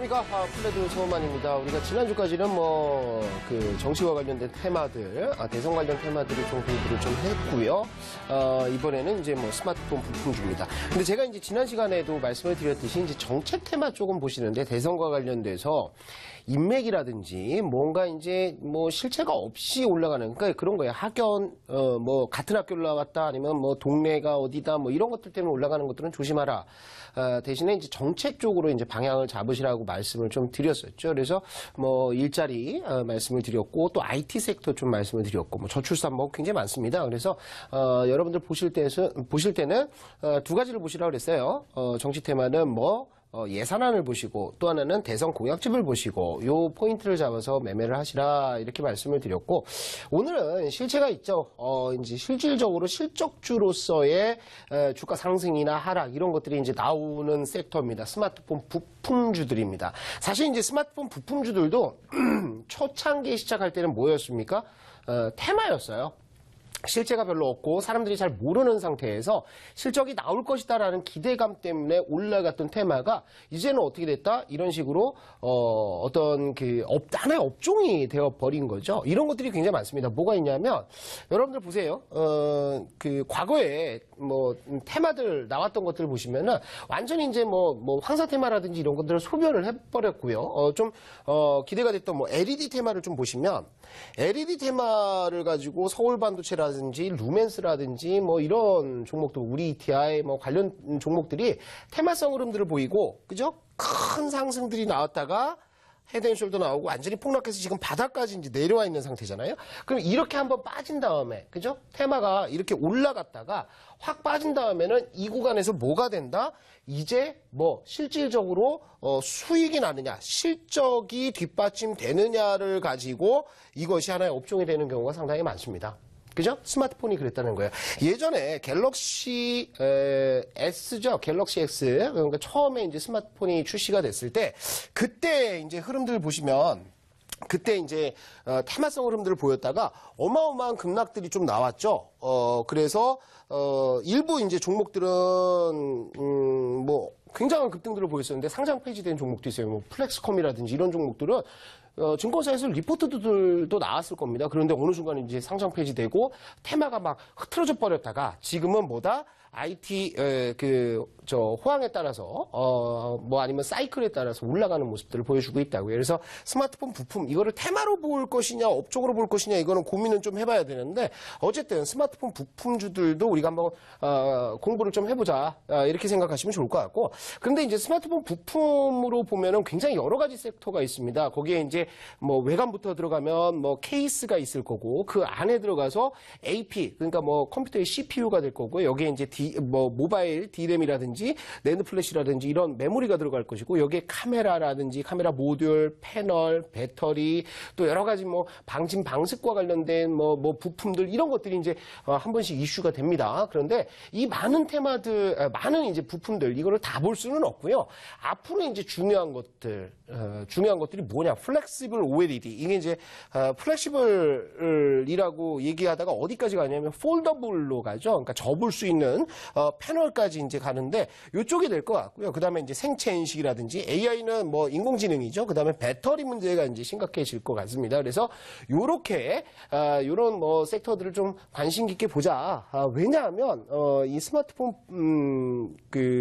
안녕하십니까. 플레드 서원만입니다. 우리가 지난주까지는 그 정치와 관련된 테마들, 대선 관련 테마들을 좀 공부를 좀 했고요. 이번에는 이제 스마트폰 부품주입니다. 근데 제가 이제 지난 시간에도 말씀을 드렸듯이 이제 정책 테마 쪽은 보시는데 대선과 관련돼서 인맥이라든지 뭔가 이제 실체가 없이 올라가는, 그러니까 그런 거예요. 학연, 같은 학교를 나왔다 아니면 동네가 어디다 이런 것들 때문에 올라가는 것들은 조심하라. 대신에 이제 정책 쪽으로 이제 방향을 잡으시라고 말씀을 좀 드렸었죠. 그래서 일자리 말씀을 드렸고 또 IT 섹터 좀 말씀을 드렸고 저출산 굉장히 많습니다. 그래서 여러분들 보실 때는 두 가지를 보시라고 그랬어요. 정치 테마는 예산안을 보시고 또 하나는 대선 공약집을 보시고 요 포인트를 잡아서 매매를 하시라 이렇게 말씀을 드렸고, 오늘은 실체가 있죠. 이제 실질적으로 실적주로서의 주가 상승이나 하락 이런 것들이 이제 나오는 섹터입니다. 스마트폰 부품주들입니다. 사실 이제 스마트폰 부품주들도 초창기 시작할 때는 뭐였습니까? 테마였어요. 실체가 별로 없고 사람들이 잘 모르는 상태에서 실적이 나올 것이다라는 기대감 때문에 올라갔던 테마가 이제는 어떻게 됐다? 이런 식으로 어떤 하나의 업종이 되어버린 거죠. 이런 것들이 굉장히 많습니다. 뭐가 있냐면 여러분들 보세요. 과거에 테마들 나왔던 것들을 보시면은 완전히 이제 황사 테마라든지 이런 것들을 소멸을 해버렸고요. 좀 기대가 됐던 LED 테마를 좀 보시면 LED 테마를 가지고 서울반도체라든지 루멘스라든지 이런 종목들, 우리 ETI 관련 종목들이 테마성 흐름들을 보이고, 그죠? 큰 상승들이 나왔다가 헤드앤숄더 나오고 완전히 폭락해서 지금 바닥까지 이제 내려와 있는 상태잖아요. 그럼 이렇게 한번 빠진 다음에, 그죠? 테마가 이렇게 올라갔다가 확 빠진 다음에는 이 구간에서 뭐가 된다? 이제 실질적으로 수익이 나느냐, 실적이 뒷받침되느냐를 가지고 이것이 하나의 업종이 되는 경우가 상당히 많습니다. 그죠? 스마트폰이 그랬다는 거예요. 예전에 갤럭시 S죠. 갤럭시 X. 그러니까 처음에 이제 스마트폰이 출시가 됐을 때 그때 이제 흐름들을 보시면 그때 이제 테마성 흐름들을 보였다가 어마어마한 급락들이 좀 나왔죠. 그래서 일부 이제 종목들은 굉장한 급등들을 보였었는데 상장 폐지된 종목도 있어요. 플렉스컴이라든지 이런 종목들은 증권사에서 리포트들도 나왔을 겁니다. 그런데 어느 순간 이제 상장 폐지되고 테마가 막 흐트러져 버렸다가 지금은 IT 호황에 따라서 아니면 사이클에 따라서 올라가는 모습들을 보여주고 있다고요. 그래서 스마트폰 부품 이거를 테마로 볼 것이냐 업종으로 볼 것이냐 이거는 고민은 좀 해봐야 되는데, 어쨌든 스마트폰 부품주들도 우리가 한번 공부를 좀 해보자 이렇게 생각하시면 좋을 것 같고, 그런데 이제 스마트폰 부품으로 보면은 굉장히 여러 가지 섹터가 있습니다. 거기에 이제 외관부터 들어가면 케이스가 있을 거고, 그 안에 들어가서 AP, 그러니까 컴퓨터의 CPU가 될 거고, 여기에 이제 모바일 D램이라든지 낸드 플래시라든지 이런 메모리가 들어갈 것이고, 여기에 카메라라든지 카메라 모듈, 패널, 배터리, 또 여러 가지 방진 방식과 관련된 부품들 이런 것들이 이제 한 번씩 이슈가 됩니다. 그런데 이 많은 테마들, 많은 이제 부품들 이거를 다 볼 수는 없고요. 앞으로 이제 중요한 것들이 뭐냐? 플렉시블 OLED. 이게 이제 플렉시블이라고 얘기하다가 어디까지 가냐면 폴더블로 가죠. 그러니까 접을 수 있는 패널까지 이제 가는데 이쪽이 될 것 같고요. 그 다음에 이제 생체 인식이라든지 AI는 인공지능이죠. 그 다음에 배터리 문제가 이제 심각해질 것 같습니다. 그래서 요렇게 요런 섹터들을 좀 관심 깊게 보자. 왜냐하면 이 스마트폰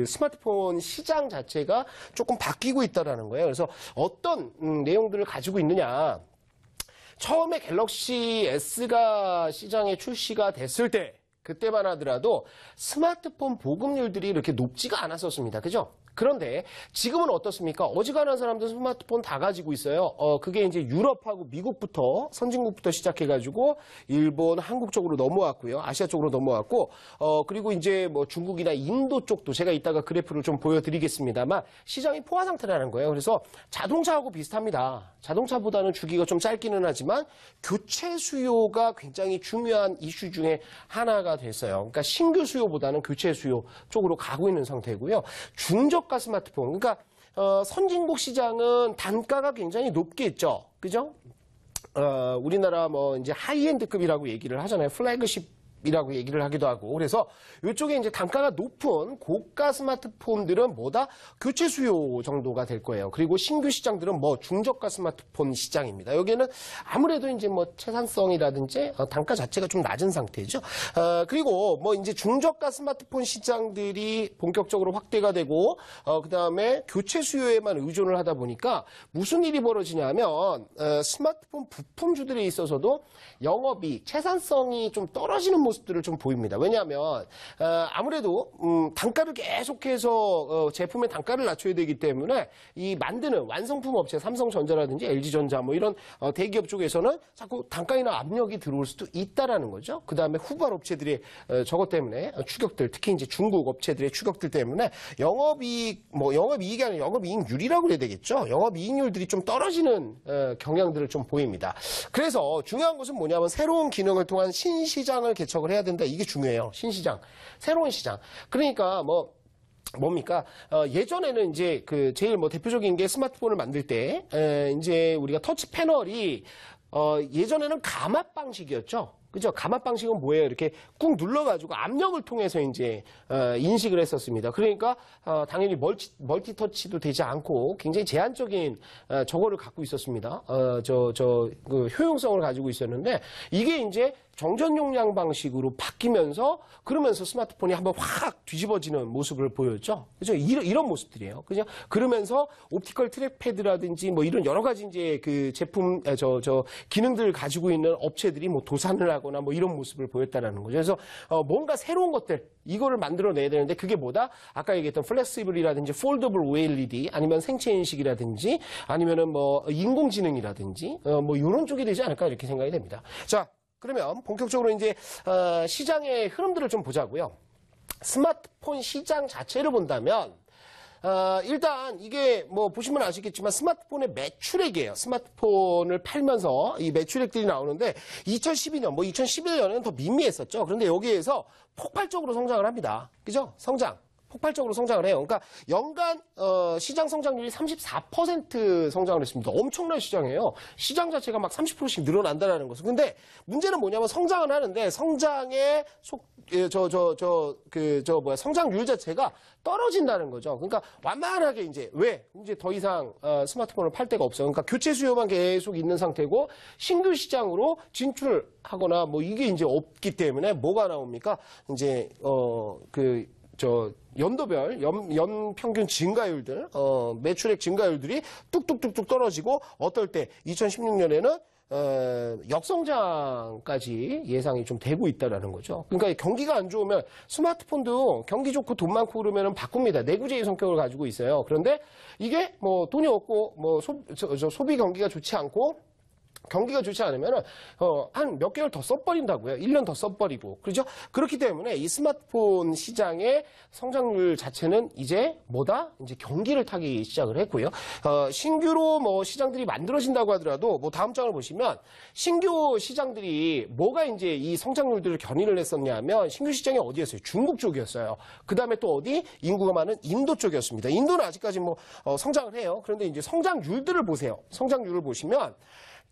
스마트폰 시장 자체가 조금 바뀌고 있다라는 거예요. 그래서 어떤 내용들을 가지고 있느냐. 처음에 갤럭시 S가 시장에 출시가 됐을 때 그때만 하더라도 스마트폰 보급률들이 이렇게 높지가 않았었습니다. 그죠? 그런데 지금은 어떻습니까? 어지간한 사람들 스마트폰 다 가지고 있어요. 그게 이제 유럽하고 미국부터, 선진국부터 시작해가지고 일본, 한국 쪽으로 넘어왔고요. 아시아 쪽으로 넘어왔고, 그리고 이제 중국이나 인도 쪽도 제가 이따가 그래프를 좀 보여드리겠습니다만 시장이 포화 상태라는 거예요. 그래서 자동차하고 비슷합니다. 자동차보다는 주기가 좀 짧기는 하지만 교체 수요가 굉장히 중요한 이슈 중에 하나가 됐어요. 그러니까 신규 수요보다는 교체 수요 쪽으로 가고 있는 상태고요. 중저가 스마트폰, 그러니까 선진국 시장은 단가가 굉장히 높겠죠. 그죠? 우리나라 이제 하이엔드급이라고 얘기를 하잖아요. 플래그십 이라고 얘기를 하기도 하고 그래서 이쪽에 이제 단가가 높은 고가 스마트폰들은 뭐다? 교체 수요 정도가 될 거예요. 그리고 신규 시장들은 뭐 중저가 스마트폰 시장입니다. 여기는 아무래도 이제 뭐 채산성이라든지 단가 자체가 좀 낮은 상태죠. 그리고 뭐 이제 중저가 스마트폰 시장들이 본격적으로 확대가 되고 그다음에 교체 수요에만 의존을 하다 보니까 무슨 일이 벌어지냐면 스마트폰 부품주들에 있어서도 영업이 채산성이 좀 떨어지는 모습들을 좀 보입니다. 왜냐하면 아무래도 단가를 계속해서 제품의 단가를 낮춰야 되기 때문에 이 만드는 완성품 업체 삼성전자라든지 LG전자 뭐 이런 대기업 쪽에서는 자꾸 단가이나 압력이 들어올 수도 있다라는 거죠. 그 다음에 후발 업체들의 저것 때문에 추격들 특히 이제 중국 업체들의 추격들 때문에 영업이익이 아니라 영업이익률이라고 해야 되겠죠. 영업이익률들이 좀 떨어지는 경향들을 좀 보입니다. 그래서 중요한 것은 뭐냐면 새로운 기능을 통한 신시장을 개척을 해야 된다. 이게 중요해요. 신시장, 새로운 시장. 그러니까 뭡니까? 예전에는 이제 그 제일 뭐 대표적인 게 스마트폰을 만들 때 이제 우리가 터치 패널이 예전에는 감압 방식이었죠. 그죠? 감압 방식은 뭐예요? 이렇게 꾹 눌러가지고 압력을 통해서 이제 인식을 했었습니다. 그러니까 당연히 멀티 터치도 되지 않고 굉장히 제한적인 저거를 갖고 있었습니다. 그 효용성을 가지고 있었는데 이게 이제 정전 용량 방식으로 바뀌면서 그러면서 스마트폰이 한번 확 뒤집어지는 모습을 보였죠. 그죠? 이런 모습들이에요. 그죠? 그러면서 옵티컬 트랙패드라든지 뭐 이런 여러 가지 이제 그 제품 기능들을 가지고 있는 업체들이 뭐 도산을 하거나 뭐 이런 모습을 보였다라는 거죠. 그래서 뭔가 새로운 것들 이거를 만들어내야 되는데 그게 뭐다? 아까 얘기했던 플렉시블이라든지 폴더블 OLED 아니면 생체 인식이라든지 아니면은 뭐 인공지능이라든지 뭐 이런 쪽이 되지 않을까 이렇게 생각이 됩니다. 자. 그러면 본격적으로 이제 시장의 흐름들을 좀 보자고요. 스마트폰 시장 자체를 본다면 일단 이게 뭐 보시면 아시겠지만 스마트폰의 매출액이에요. 스마트폰을 팔면서 이 매출액들이 나오는데 2012년, 뭐 2011년에는 더 미미했었죠. 그런데 여기에서 폭발적으로 성장을 합니다. 그죠? 폭발적으로 성장을 해요. 그러니까 연간 시장 성장률이 34% 성장을 했습니다. 엄청난 시장이에요. 시장 자체가 막 30%씩 늘어난다는 것은. 근데 문제는 뭐냐면 성장은 하는데 성장의 성장률 자체가 떨어진다는 거죠. 그러니까 완만하게 이제 이제 더 이상 스마트폰을 팔 데가 없어요. 그러니까 교체 수요만 계속 있는 상태고 신규 시장으로 진출하거나 뭐 이게 이제 없기 때문에 뭐가 나옵니까? 이제 연도별 연평균 증가율들 매출액 증가율들이 뚝뚝뚝뚝 떨어지고 어떨 때 2016년에는 역성장까지 예상이 좀 되고 있다라는 거죠. 그러니까 경기가 안 좋으면 스마트폰도 경기 좋고 돈 많고 그러면 바꿉니다. 내구재의 성격을 가지고 있어요. 그런데 이게 뭐 돈이 없고 뭐 소비 경기가 좋지 않고 경기가 좋지 않으면 한 몇 개월 더 써버린다고요. 1년 더 써버리고. 그렇죠? 그렇기 때문에 이 스마트폰 시장의 성장률 자체는 이제 이제 경기를 타기 시작을 했고요. 신규로 뭐 시장들이 만들어진다고 하더라도 뭐 다음 장을 보시면 신규 시장들이 뭐가 이제 이 성장률들을 견인을 했었냐면 신규 시장이 어디였어요? 중국 쪽이었어요. 그 다음에 또 어디? 인구가 많은 인도 쪽이었습니다. 인도는 아직까지 뭐 성장을 해요. 그런데 이제 성장률들을 보세요. 성장률을 보시면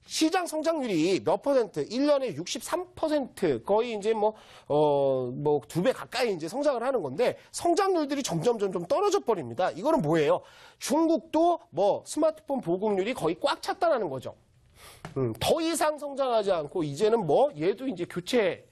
시장 성장률이 몇 퍼센트? 1년에 63% 거의 이제 뭐 2배 가까이 이제 성장을 하는 건데 성장률들이 점점 떨어져 버립니다. 이거는 뭐예요? 중국도 뭐 스마트폰 보급률이 거의 꽉 찼다라는 거죠. 더 이상 성장하지 않고 이제는 뭐 얘도 이제 교체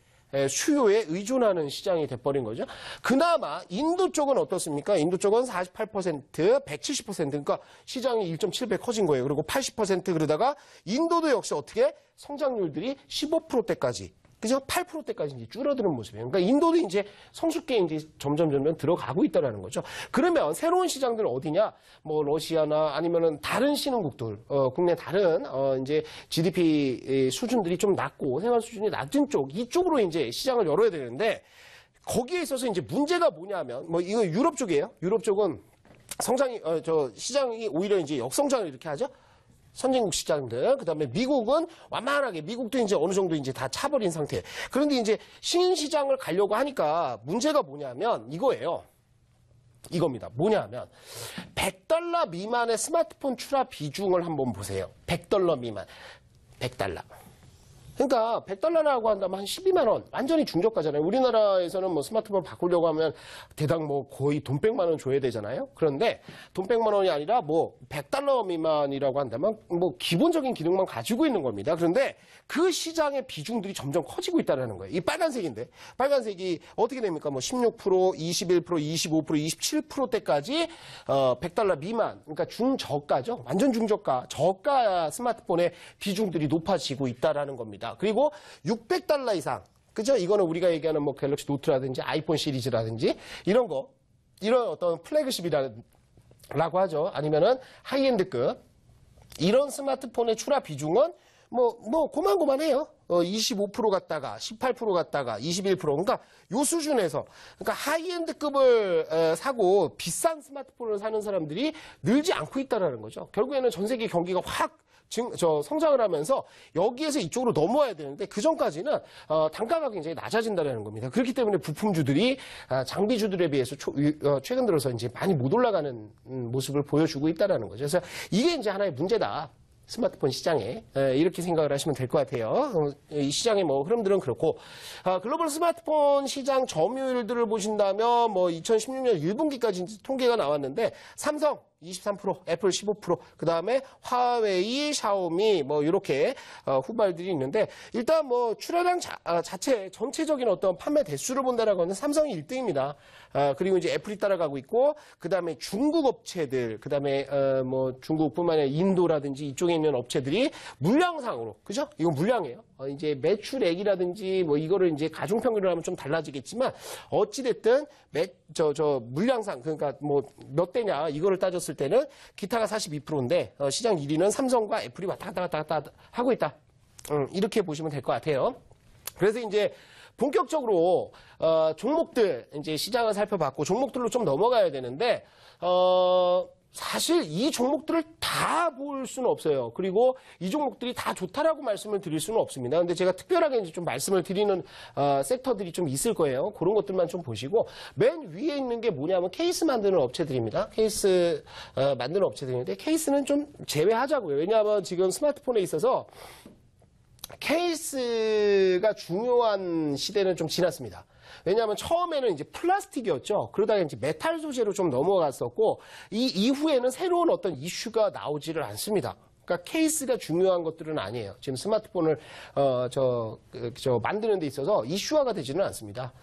수요에 의존하는 시장이 돼버린 거죠. 그나마 인도 쪽은 어떻습니까? 인도 쪽은 48%, 170% 그러니까 시장이 1.7배 커진 거예요. 그리고 80% 그러다가 인도도 역시 어떻게 성장률들이 15%대까지 그죠? 8%대까지 이제 줄어드는 모습이에요. 그러니까 인도도 이제 성숙기에 이제 점점 들어가고 있다라는 거죠. 그러면 새로운 시장들은 어디냐? 뭐 러시아나 아니면은 다른 신흥국들, 국내 다른 이제 GDP 수준들이 좀 낮고 생활 수준이 낮은 쪽 이쪽으로 이제 시장을 열어야 되는데 거기에 있어서 이제 문제가 뭐냐면 뭐 이거 유럽 쪽이에요. 유럽 쪽은 성장이 시장이 오히려 이제 역성장을 이렇게 하죠. 선진국 시장들, 그 다음에 미국은 완만하게, 미국도 이제 어느 정도 이제 다 차버린 상태. 그런데 이제 신시장을 가려고 하니까 문제가 뭐냐면 이거예요. 이겁니다. 뭐냐면 $100 미만의 스마트폰 출하 비중을 한번 보세요. $100 미만. $100. 그러니까 100달러라고 한다면 한 12만 원. 완전히 중저가잖아요. 우리나라에서는 뭐 스마트폰 바꾸려고 하면 대당 뭐 거의 돈 100만 원 줘야 되잖아요. 그런데 돈 100만 원이 아니라 뭐 100달러 미만이라고 한다면 뭐 기본적인 기능만 가지고 있는 겁니다. 그런데 그 시장의 비중들이 점점 커지고 있다는 거예요. 이 빨간색인데. 빨간색이 어떻게 됩니까? 뭐 16%, 21%, 25%, 27%대까지 100달러 미만. 그러니까 중저가죠. 완전 중저가. 저가 스마트폰의 비중들이 높아지고 있다라는 겁니다. 그리고 600달러 이상, 그죠? 이거는 우리가 얘기하는 뭐 갤럭시 노트라든지 아이폰 시리즈라든지 이런 거, 이런 어떤 플래그십이라고 하죠. 아니면은 하이엔드급 이런 스마트폰의 출하 비중은 뭐 고만고만해요. 25% 갔다가 18% 갔다가 21%. 그러니까 요 수준에서 그러니까 하이엔드급을 사고 비싼 스마트폰을 사는 사람들이 늘지 않고 있다라는 거죠. 결국에는 전 세계 경기가 확 성장을 하면서 여기에서 이쪽으로 넘어와야 되는데 그 전까지는 단가가 굉장히 낮아진다는 겁니다. 그렇기 때문에 부품주들이 장비주들에 비해서 최근 들어서 이제 많이 못 올라가는 모습을 보여주고 있다는 거죠. 그래서 이게 이제 하나의 문제다. 스마트폰 시장에 이렇게 생각을 하시면 될 것 같아요. 이 시장의 뭐 흐름들은 그렇고 글로벌 스마트폰 시장 점유율들을 보신다면 뭐 2016년 1분기까지 통계가 나왔는데 삼성 23%, 애플 15%, 그 다음에 화웨이, 샤오미 뭐 이렇게 후발들이 있는데 일단 뭐 출하량 자체 전체적인 어떤 판매 대수를 본다라고 하면 삼성이 1등입니다. 그리고 이제 애플이 따라가고 있고 그 다음에 중국 업체들, 그 다음에 뭐 중국뿐만 아니라 인도라든지 이쪽에 있는 업체들이 물량상으로, 그죠? 이건 물량이에요. 이제 매출액이라든지 뭐 이거를 이제 가중평균을 하면 좀 달라지겠지만 어찌됐든 물량상 그러니까 뭐 몇 대냐 이거를 따졌을 때는 기타가 42%인데 시장 1위는 삼성과 애플이 왔다 갔다 하고 있다. 이렇게 보시면 될 것 같아요. 그래서 이제 본격적으로 종목들 이제 시장을 살펴봤고 종목들로 좀 넘어가야 되는데 사실 이 종목들을 다 볼 수는 없어요. 그리고 이 종목들이 다 좋다라고 말씀을 드릴 수는 없습니다. 근데 제가 특별하게 이제 좀 말씀을 드리는 섹터들이 좀 있을 거예요. 그런 것들만 좀 보시고 맨 위에 있는 게 뭐냐면 케이스 만드는 업체들입니다. 케이스 만드는 업체들인데 케이스는 좀 제외하자고요. 왜냐하면 지금 스마트폰에 있어서 케이스가 중요한 시대는 좀 지났습니다. 왜냐하면 처음에는 이제 플라스틱이었죠. 그러다가 이제 메탈 소재로 좀 넘어갔었고, 이 이후에는 새로운 어떤 이슈가 나오지를 않습니다. 그러니까 케이스가 중요한 것들은 아니에요. 지금 스마트폰을, 만드는 데 있어서 이슈화가 되지는 않습니다.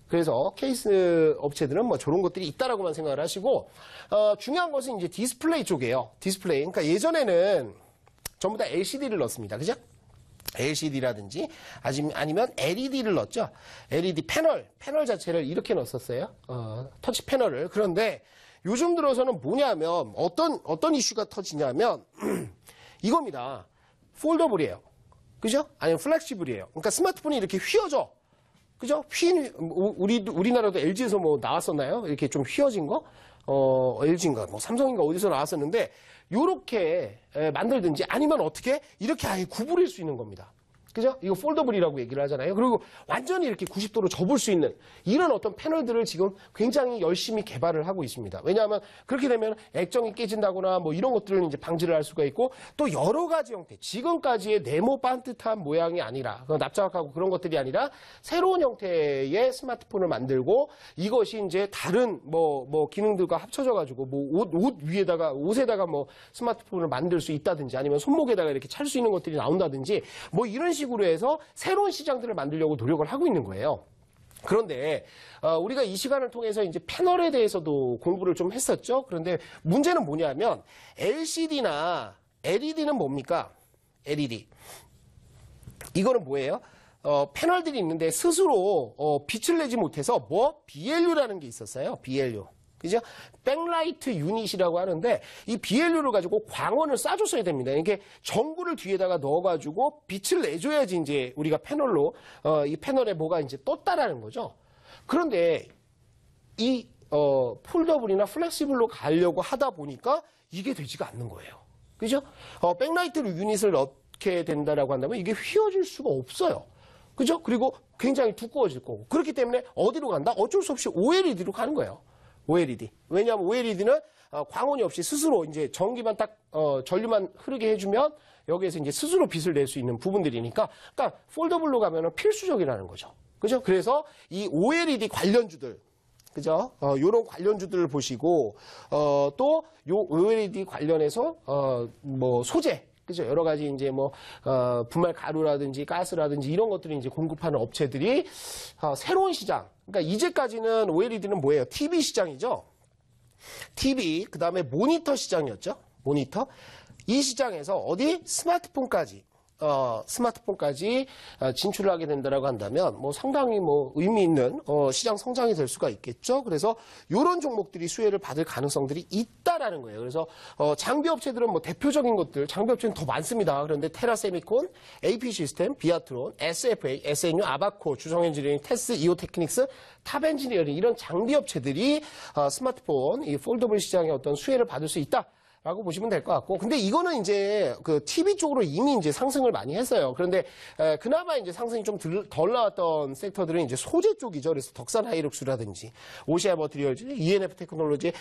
그래서 케이스 업체들은 뭐 저런 것들이 있다라고만 생각을 하시고, 중요한 것은 이제 디스플레이 쪽이에요. 디스플레이. 그러니까 예전에는 전부 다 LCD를 넣습니다. 그죠? LCD라든지 아니면 LED를 넣었죠. LED 패널 자체를 이렇게 넣었어요. 터치 패널을. 그런데 요즘 들어서는 뭐냐면 어떤 이슈가 터지냐면 이겁니다. 폴더블이에요. 그죠? 아니면 플렉시블이에요. 그러니까 스마트폰이 이렇게 휘어져. 그죠? 우리나라도 LG에서 뭐 나왔었나요? 이렇게 좀 휘어진 거? LG인가, 뭐 삼성인가 어디서 나왔었는데, 요렇게 만들든지 아니면 어떻게 이렇게 아예 구부릴 수 있는 겁니다. 그죠? 이거 폴더블이라고 얘기를 하잖아요. 그리고 완전히 이렇게 90도로 접을 수 있는 이런 어떤 패널들을 지금 굉장히 열심히 개발을 하고 있습니다. 왜냐하면 그렇게 되면 액정이 깨진다거나 뭐 이런 것들을 이제 방지를 할 수가 있고 또 여러 가지 형태, 지금까지의 네모 반듯한 모양이 아니라 납작하고 그런 것들이 아니라 새로운 형태의 스마트폰을 만들고 이것이 이제 다른 뭐 기능들과 합쳐져 가지고 뭐 옷에다가 뭐 스마트폰을 만들 수 있다든지 아니면 손목에다가 이렇게 찰 수 있는 것들이 나온다든지 뭐 이런 식으로 해서 새로운 시장들을 만들려고 노력을 하고 있는 거예요. 그런데 우리가 이 시간을 통해서 이제 패널에 대해서도 공부를 좀 했었죠. 그런데 문제는 뭐냐면 LCD나 LED는 뭡니까? LED. 이거는 뭐예요? 패널들이 있는데 스스로 빛을 내지 못해서 BLU라는 게 있었어요. BLU. 그죠? 백라이트 유닛이라고 하는데 이 BLU를 가지고 광원을 쏴줬어야 됩니다. 이게 전구를 뒤에다가 넣어가지고 빛을 내줘야지 이제 우리가 패널로 이 패널에 뭐가 이제 떴다라는 거죠. 그런데 이 폴더블이나 플렉시블로 가려고 하다 보니까 이게 되지가 않는 거예요. 그죠? 백라이트 유닛을 넣게 된다라고 한다면 이게 휘어질 수가 없어요. 그죠? 그리고 굉장히 두꺼워질 거고 그렇기 때문에 어디로 간다? 어쩔 수 없이 OLED로 가는 거예요. OLED. 왜냐하면 OLED는 광원이 없이 스스로 이제 전기만 딱 전류만 흐르게 해주면 여기에서 이제 스스로 빛을 낼 수 있는 부분들이니까, 그러니까 폴더블로 가면은 필수적이라는 거죠. 그죠? 그래서 이 OLED 관련주들, 그죠? 요런 관련주들을 보시고, 또 요 OLED 관련해서, 뭐 소재, 그죠? 여러 가지 이제 뭐, 분말 가루라든지 가스라든지 이런 것들이 이제 공급하는 업체들이, 새로운 시장. 그러니까 이제까지는 OLED는 뭐예요? TV 시장이죠? TV, 그 다음에 모니터 시장이었죠? 모니터. 이 시장에서 어디? 스마트폰까지 진출을 하게 된다라고 한다면 뭐 상당히 뭐 의미 있는 시장 성장이 될 수가 있겠죠. 그래서 이런 종목들이 수혜를 받을 가능성들이 있다라는 거예요. 그래서 장비 업체들은 뭐 대표적인 것들, 장비 업체는 더 많습니다. 그런데 테라세미콘, AP 시스템, 비아트론, SFA, SNU, 아바코, 주성엔지니어링, 테스, 이오테크닉스, 탑엔지니어링 이런 장비 업체들이 스마트폰, 이 폴더블 시장에 어떤 수혜를 받을 수 있다. 라고 보시면 될 것 같고. 근데 이거는 이제 그 TV 쪽으로 이미 이제 상승을 많이 했어요. 그런데 그나마 이제 상승이 좀 덜 나왔던 섹터들은 이제 소재 쪽이죠. 그래서 덕산 하이룩스라든지 오시아 머티리얼즈, ENF 테크놀로지,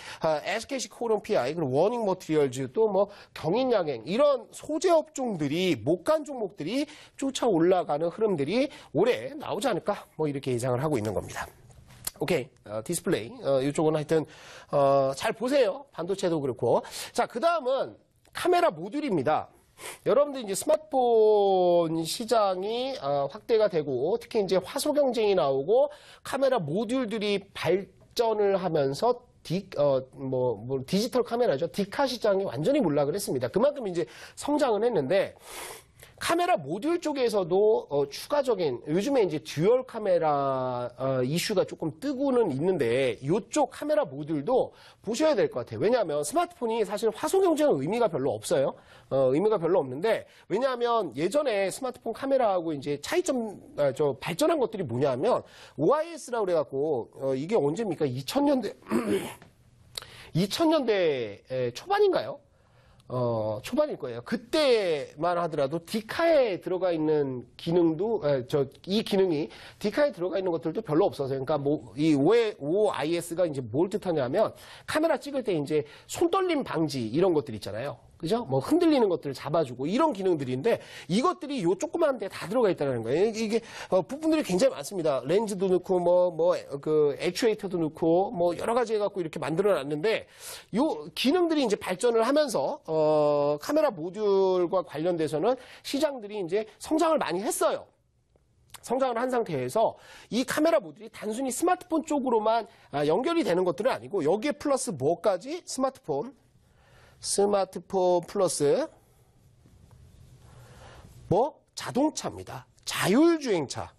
SKC 코론 PI, 그리고 워닝 머티리얼즈, 또 뭐 경인양행 이런 소재 업종들이 못 간 종목들이 쫓아 올라가는 흐름들이 올해 나오지 않을까? 뭐 이렇게 예상을 하고 있는 겁니다. 오케이. 디스플레이. 이쪽은 하여튼, 잘 보세요. 반도체도 그렇고. 자, 그 다음은 카메라 모듈입니다. 여러분들 이제 스마트폰 시장이 확대가 되고, 특히 이제 화소 경쟁이 나오고, 카메라 모듈들이 발전을 하면서 디지털 카메라죠. 디카 시장이 완전히 몰락을 했습니다. 그만큼 이제 성장은 했는데, 카메라 모듈 쪽에서도 추가적인 요즘에 이제 듀얼 카메라 이슈가 조금 뜨고는 있는데 이쪽 카메라 모듈도 보셔야 될 것 같아요. 왜냐하면 스마트폰이 사실 화소 경쟁은 의미가 별로 없어요. 의미가 별로 없는데 왜냐하면 예전에 스마트폰 카메라하고 이제 차이점 발전한 것들이 뭐냐면 OIS라고 그래갖고 이게 언제입니까? 2000년대 2000년대 초반인가요? 초반일 거예요. 그때만 하더라도 디카에 들어가 있는 기능도, 이 기능이 디카에 들어가 있는 것들도 별로 없어서요. 그러니까 뭐, 이 OIS가 이제 뭘 뜻하냐면 카메라 찍을 때 이제 손떨림 방지 이런 것들 있잖아요. 그죠? 뭐 흔들리는 것들을 잡아주고 이런 기능들인데 이것들이 요 조그만 데 다 들어가 있다는 거예요. 이게 부품들이 굉장히 많습니다. 렌즈도 넣고 그 액추에이터도 넣고 뭐 여러 가지 해갖고 이렇게 만들어놨는데 요 기능들이 이제 발전을 하면서 카메라 모듈과 관련돼서는 시장들이 이제 성장을 많이 했어요. 성장을 한 상태에서 이 카메라 모듈이 단순히 스마트폰 쪽으로만 연결이 되는 것들은 아니고 여기에 플러스 뭐까지? 스마트폰 플러스 뭐 자동차입니다. 자율주행차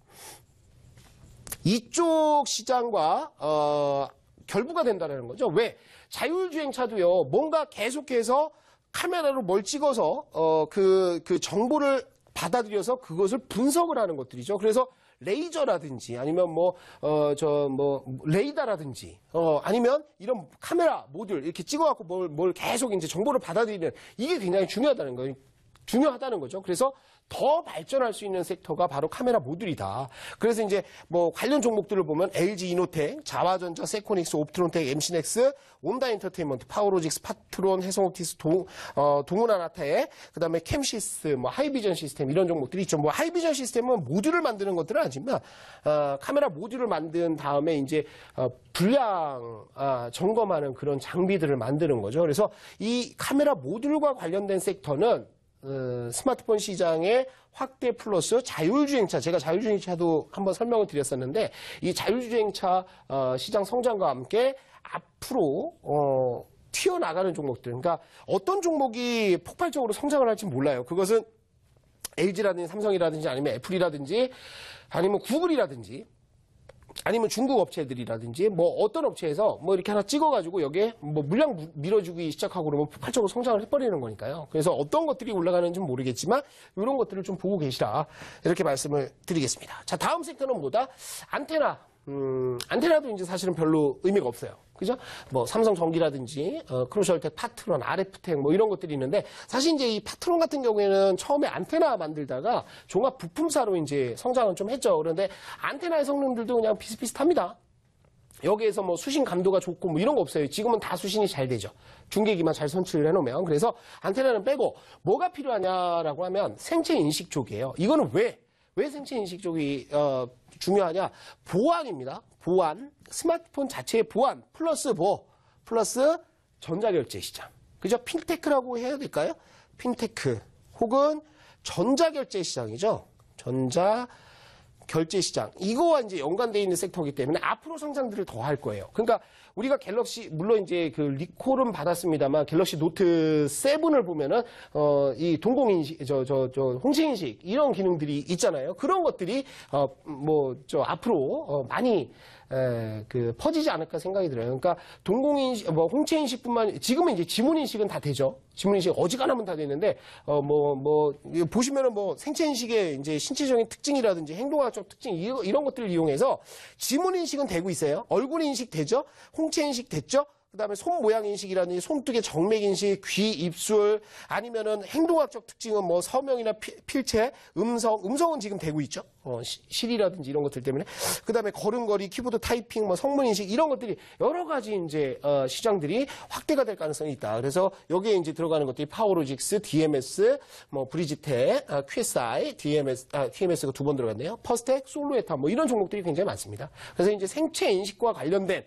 이쪽 시장과 결부가 된다는 거죠. 왜? 자율주행차도요. 뭔가 계속해서 카메라로 뭘 찍어서 그 정보를 받아들여서 그것을 분석을 하는 것들이죠. 그래서 레이저라든지 아니면 레이더라든지 아니면 이런 카메라 모듈 이렇게 찍어갖고 뭘 계속 이제 정보를 받아들이는 이게 굉장히 중요하다는 거죠. 그래서 더 발전할 수 있는 섹터가 바로 카메라 모듈이다. 그래서 이제 뭐 관련 종목들을 보면 LG 이노텍, 자화전자, 세코닉스, 옵트론텍, MC넥스, 온다 엔터테인먼트, 파워로직스, 파트론, 해성옵티스, 동훈아나타에 그다음에 캠시스, 뭐 하이비전 시스템 이런 종목들이 있죠. 뭐 하이비전 시스템은 모듈을 만드는 것들은 아니지만 카메라 모듈을 만든 다음에 이제 불량 점검하는 그런 장비들을 만드는 거죠. 그래서 이 카메라 모듈과 관련된 섹터는 스마트폰 시장의 확대 플러스 자율주행차, 제가 자율주행차도 한번 설명을 드렸었는데 이 자율주행차 시장 성장과 함께 앞으로 튀어나가는 종목들, 그러니까 어떤 종목이 폭발적으로 성장을 할지 몰라요. 그것은 LG라든지 삼성이라든지 아니면 애플이라든지 아니면 구글이라든지 아니면 중국 업체들이라든지 뭐 어떤 업체에서 뭐 이렇게 하나 찍어가지고 여기에 뭐 물량 밀어주기 시작하고 그러면 폭발적으로 성장을 해버리는 거니까요. 그래서 어떤 것들이 올라가는지는 모르겠지만 이런 것들을 좀 보고 계시라 이렇게 말씀을 드리겠습니다. 자, 다음 섹터는 뭐다? 안테나. 안테나도 이제 사실은 별로 의미가 없어요. 그죠? 뭐 삼성전기라든지 크루셜텍, 파트론, RF텍 뭐 이런 것들이 있는데 사실 이제 이 파트론 같은 경우에는 처음에 안테나 만들다가 종합 부품사로 이제 성장은 좀 했죠. 그런데 안테나의 성능들도 그냥 비슷비슷합니다. 여기에서 뭐 수신 감도가 좋고 뭐 이런 거 없어요. 지금은 다 수신이 잘 되죠. 중계기만 잘 선출을 해놓으면. 그래서 안테나는 빼고 뭐가 필요하냐라고 하면 생체 인식 쪽이에요. 이거는 왜 생체 인식 쪽이 중요하냐? 보안입니다. 보안. 스마트폰 자체의 보안 플러스 플러스 전자결제 시장. 그죠? 핀테크라고 해야 될까요? 핀테크 혹은 전자결제 시장이죠. 전자결제 시장. 이거와 이제 연관되어 있는 섹터이기 때문에 앞으로 성장들을 더 할 거예요. 그러니까 우리가 갤럭시, 물론 이제 그 리콜은 받았습니다만 갤럭시 노트 7을 보면은, 이 동공인식, 홍채인식, 이런 기능들이 있잖아요. 그런 것들이, 앞으로, 많이, 퍼지지 않을까 생각이 들어요. 그러니까 동공인식, 홍채인식뿐만, 지금은 이제 지문인식은 다 되죠. 지문인식 어지간하면 다 되는데, 보시면은 생체인식의 이제 신체적인 특징이라든지 행동학적 특징, 이런 것들을 이용해서 지문인식은 되고 있어요. 얼굴인식 되죠? 홍채인식 됐죠? 그 다음에 손 모양 인식이라든지 손등의 정맥 인식, 귀, 입술, 아니면은 행동학적 특징은 뭐 서명이나 필체, 음성은 지금 되고 있죠. 실이라든지 이런 것들 때문에. 그 다음에 걸음걸이, 키보드 타이핑, 뭐 성문 인식 이런 것들이 여러 가지 이제 시장들이 확대가 될 가능성이 있다. 그래서 여기에 이제 들어가는 것들이 파워로직스, DMS, 뭐 브리지텍, QSI, TMS가 2번 들어갔네요. 퍼스텍, 솔로에타 뭐 이런 종목들이 굉장히 많습니다. 그래서 이제 생체 인식과 관련된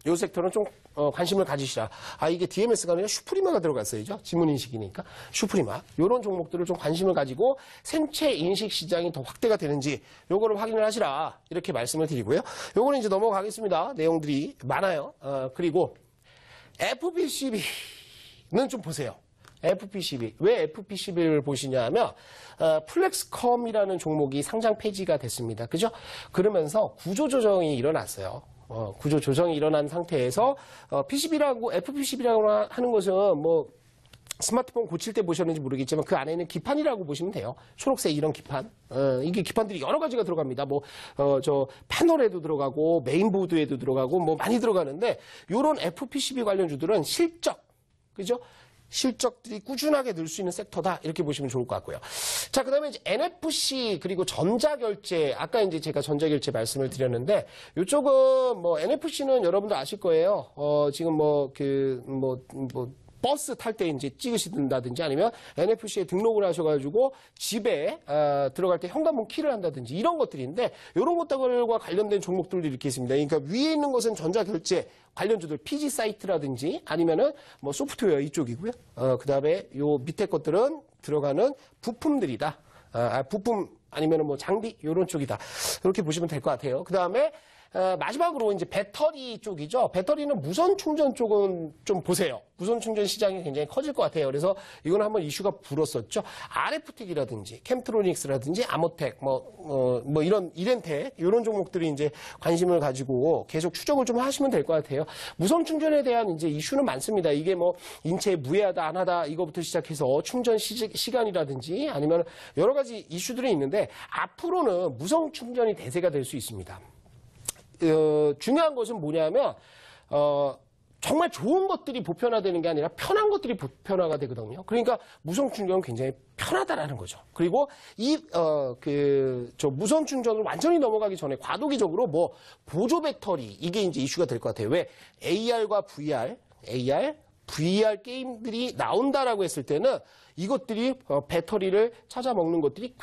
요 섹터는 좀 관심을 가지시라. 이게 DMS가 아니라 슈프리마가 들어갔어야죠. 지문인식이니까. 슈프리마. 이런 종목들을 좀 관심을 가지고 생체 인식 시장이 더 확대가 되는지 요거를 확인을 하시라. 이렇게 말씀을 드리고요. 요거는 이제 넘어가겠습니다. 내용들이 많아요. 그리고 FPCB는 좀 보세요. FPCB. 왜 FPCB를 보시냐 하면, 플렉스컴이라는 종목이 상장 폐지가 됐습니다. 그죠? 그러면서 구조조정이 일어났어요. 구조 조정이 일어난 상태에서 FPCB라고 하는 것은 뭐 스마트폰 고칠 때 보셨는지 모르겠지만 그 안에는 기판이라고 보시면 돼요. 초록색 이런 기판. 이게 기판들이 여러 가지가 들어갑니다. 패널에도 들어가고 메인보드에도 들어가고 뭐 많이 들어가는데 요런 FPCB 관련주들은 그죠? 실적들이 꾸준하게 늘 수 있는 섹터다. 이렇게 보시면 좋을 것 같고요. 자, 그 다음에 이제 NFC 그리고 전자결제. 아까 이제 제가 전자결제 말씀을 드렸는데, 요쪽은 NFC는 여러분도 아실 거예요. 지금 버스 탈 때 이제 찍으신다든지 아니면 NFC에 등록을 하셔가지고 집에 들어갈 때 현관문 키를 한다든지 이런 것들인데 이런 것들과 관련된 종목들도 이렇게 있습니다. 그러니까 위에 있는 것은 전자결제 관련주들 PG 사이트라든지 아니면은 소프트웨어 이쪽이고요. 그 다음에 요 밑에 것들은 들어가는 부품들이다. 부품 아니면은 장비 이런 쪽이다. 이렇게 보시면 될 것 같아요. 그 다음에 마지막으로 이제 배터리 쪽이죠. 배터리는 무선 충전 쪽은 좀 보세요. 무선 충전 시장이 굉장히 커질 것 같아요. 그래서 이건 한번 이슈가 불었었죠. RF텍이라든지 캠트로닉스라든지 아모텍 이런 이렌텍 이런 종목들이 이제 관심을 가지고 계속 추적을 좀 하시면 될 것 같아요. 무선 충전에 대한 이제 이슈는 많습니다. 이게 인체에 무해하다 안 하다 이거부터 시작해서 충전 시간이라든지 아니면 여러 가지 이슈들이 있는데 앞으로는 무선 충전이 대세가 될 수 있습니다. 중요한 것은 뭐냐면 정말 좋은 것들이 보편화되는 게 아니라 편한 것들이 보편화가 되거든요. 그러니까 무선 충전은 굉장히 편하다라는 거죠. 그리고 무선 충전을 완전히 넘어가기 전에 과도기적으로 보조 배터리 이게 이제 이슈가 될 것 같아요. 왜 AR과 VR 게임들이 나온다라고 했을 때는 이것들이 배터리를 찾아먹는 것들이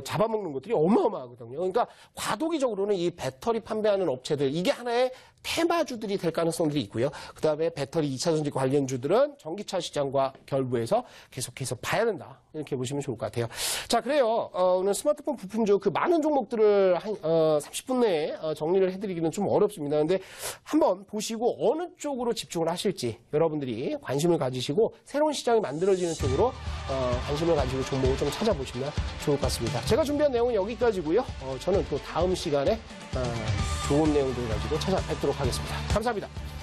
잡아먹는 것들이 어마어마하거든요. 그러니까 과도기적으로는 이 배터리 판매하는 업체들 이게 하나의 테마주들이 될 가능성들이 있고요. 그 다음에 배터리 2차 전지 관련주들은 전기차 시장과 결부해서 계속해서 봐야 된다. 이렇게 보시면 좋을 것 같아요. 자, 그래요. 오늘 스마트폰 부품주 많은 종목들을 한 30분 내에 정리를 해드리기는 좀 어렵습니다. 근데 한번 보시고 어느 쪽으로 집중을 하실지 여러분들이 관심을 가지시고 새로운 시장이 만들어지는 쪽으로 관심을 가지고 종목을 좀 찾아보시면 좋을 것 같습니다. 제가 준비한 내용은 여기까지고요. 저는 또 다음 시간에 좋은 내용들 가지고 찾아뵙도록 하겠습니다. 감사합니다.